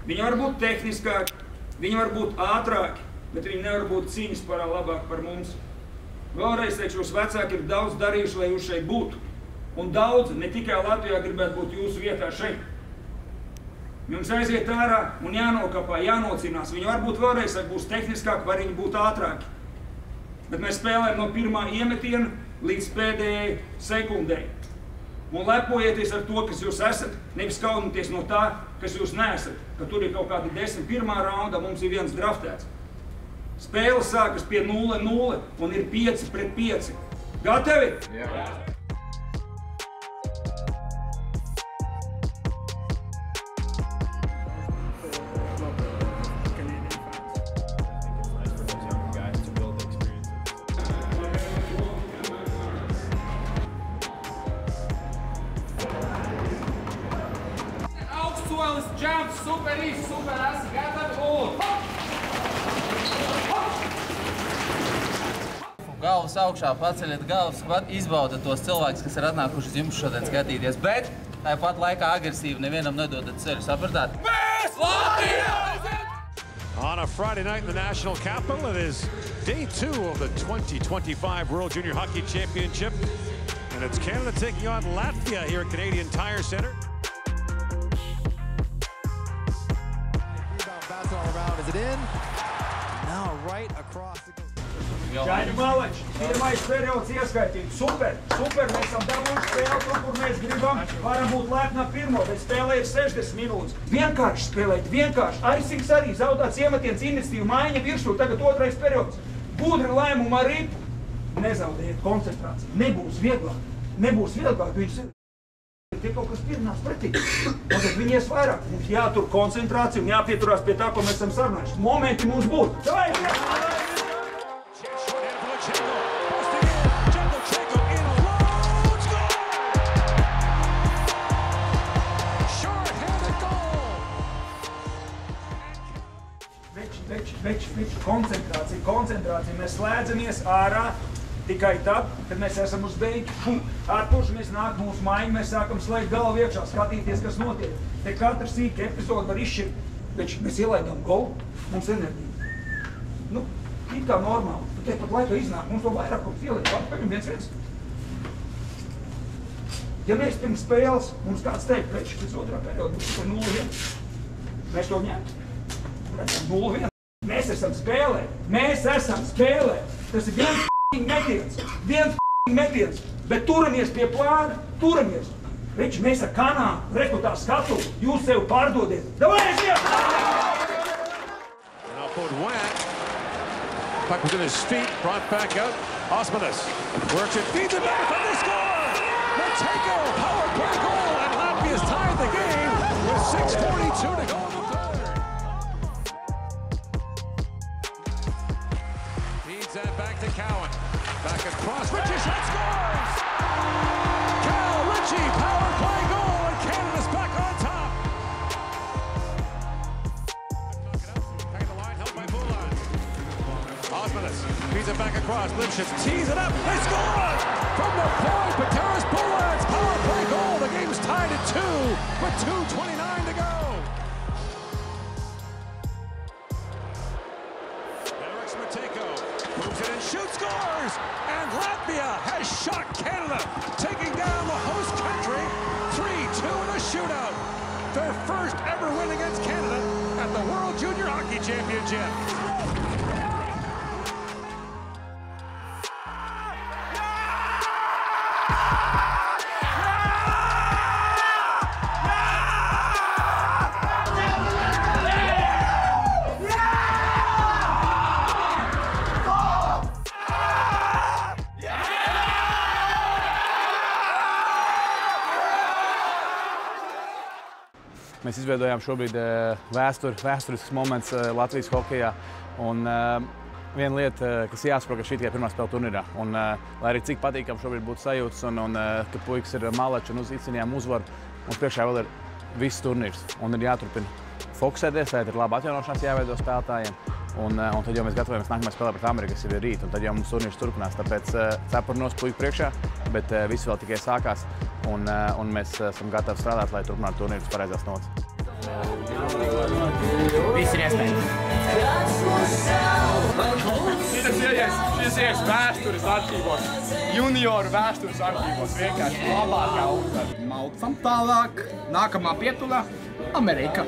Viņi var būt tehniskāki, viņi var būt ātrāki, bet viņi nevar būt cīņas parā labāk par mums. Vēlreiz teikšu, jūs vecāki ir daudz darījuši, lai jūs šeit būtu. Un daudz, ne tikai Latvijā, gribētu būt jūsu vietā šeit. Jums aiziet ārā un jānokapā, jānocīnās. Viņi varbūt vēlreiz būs tehniskāki, var viņi būt ātrāki. Bet mēs spēlējam no pirmā iemetiena līdz pēdējai sekundei. Un lepojieties ar to, kas jūs esat, nevis kaunieties no tā, kas jūs neesat. Ka tur ir kaut kādi 10 pirmā raundā, mums ir viens draftēts. Spēle sākas pie 0-0 un ir 5-5. Gatavi? Jā. Jump, super īsti, super esi gatavi, un galvas augšā, paceļiet galvas, izbaudat tos cilvēkus, kas ir atnākuši uz jums šodien skatīties, bet tāpat laikā agresīvi nevienam nedodat ceļu, sapratāt? Mēs Latvija! On a Friday night in the national capital, it is day 2 of the 2025 World Junior Hockey Championship, and it's Canada taking on Latvia here at Canadian Tire Center. All around. Is it in? Now right across the goal. Čaļi Malači, pirmais periods ieskaitīts. Super, mēs esam dabūjuši spēli tur, kur mēs gribam. Varam būt lepni ar pirmo, bet spēlē ir 60 minūtes. Vienkārši spēlēt, vienkārši. Aizsings arī zaudāts iemetiens, iniciatīva maiņa viršū, tagad otrais periods. Gudri lēmumu ar ripu. Nezaudējiet koncentrāciju. Nebūs vieglāk, viņš ir. Tie kaut kas pirmās pretī. Tātad viņi ies vairāk. Mums jātur koncentrācija un jāpieturās pie tā, ko mēs esam sarunājuši. Momenti mums būtu. Davai! Veči, koncentrācija. Mēs slēdzamies ārā. Tikai tad, kad mēs esam uz beigšu. Ārpus mēs nāk mūsu maiņu, mēs sākam slēgt galvu iekšā, skatīties, kas notiek. Te katra sīka epizode var izšķirt. Veči, mēs ielaidām golu, mums enerģija. Nu, it kā normāli. Tu te pat laikā iznāk, mums to vairākums ieliek. Pagaidām 1-1. Ja mēs pirms spēles, mums kāds teikt, veči, pēc otrā perioda būs tikai 0-1. Mēs to ņemtu. 0-1. Mēs esam spēlē. Tas ir viens bet turamies pie plāna, Veči, mēs ar kanām, rekrutā skatu, jūs sev pārdodiet. Davai, aiziet! Now for Wyatt. Puck was in his feet, brought back out. Osmanis works it, feeds it back, and they score! Matejko, power play goal, and Latvia's tied the game with 6:42 to go in the third. Feeds that back to Cowan. Back across, Ritchie shot scores! Cal Ritchie, power play goal, and Canada's back on top. Back at the line, held by Bulan. Osmanis feeds it back across, Lipschitz tees it up, they score! From the point, Peteris Bulan's power play goal. The game's tied at 2 with 2:29 to go. Eric Matejko moves it and shoots, scores! And Latvia has shocked Canada, taking down the host country 3-2 in a shootout. Their first ever win against Canada at the World Junior Hockey Championship. Mēs izveidojām šobrīd vēsturisks moments Latvijas hokejā. Un viena lieta, kas jāsaprot, ka šī tikai pirmā spēle turnīrā. Un, lai arī cik patīkam šobrīd būtu sajūtas un ka puikas ir Malači un izcīnījām uzvaru, mums priekšā vēl ir viss turnīrs. Un ir jāturpina fokusēties, lai ir laba atjaunošanās jāveido spēlētājiem. Un tad jau mēs gatavojamies nākamajā spēlē pret Ameriku, kas ir rīt. Un tad jau mums turnīrs turpinās. Tāpēc cepurnos puiku priekšā, bet viss vēl tikai sākās. Un mēs esam gatavi strādāt, lai turpinātu turnīrus pareizās notas. iespējams. Šis ies vēstures arhīvos, junioru vēstures arhīvos, vienkārši labākā uzvara. Malcam tālāk, nākamā pietula – Amerika.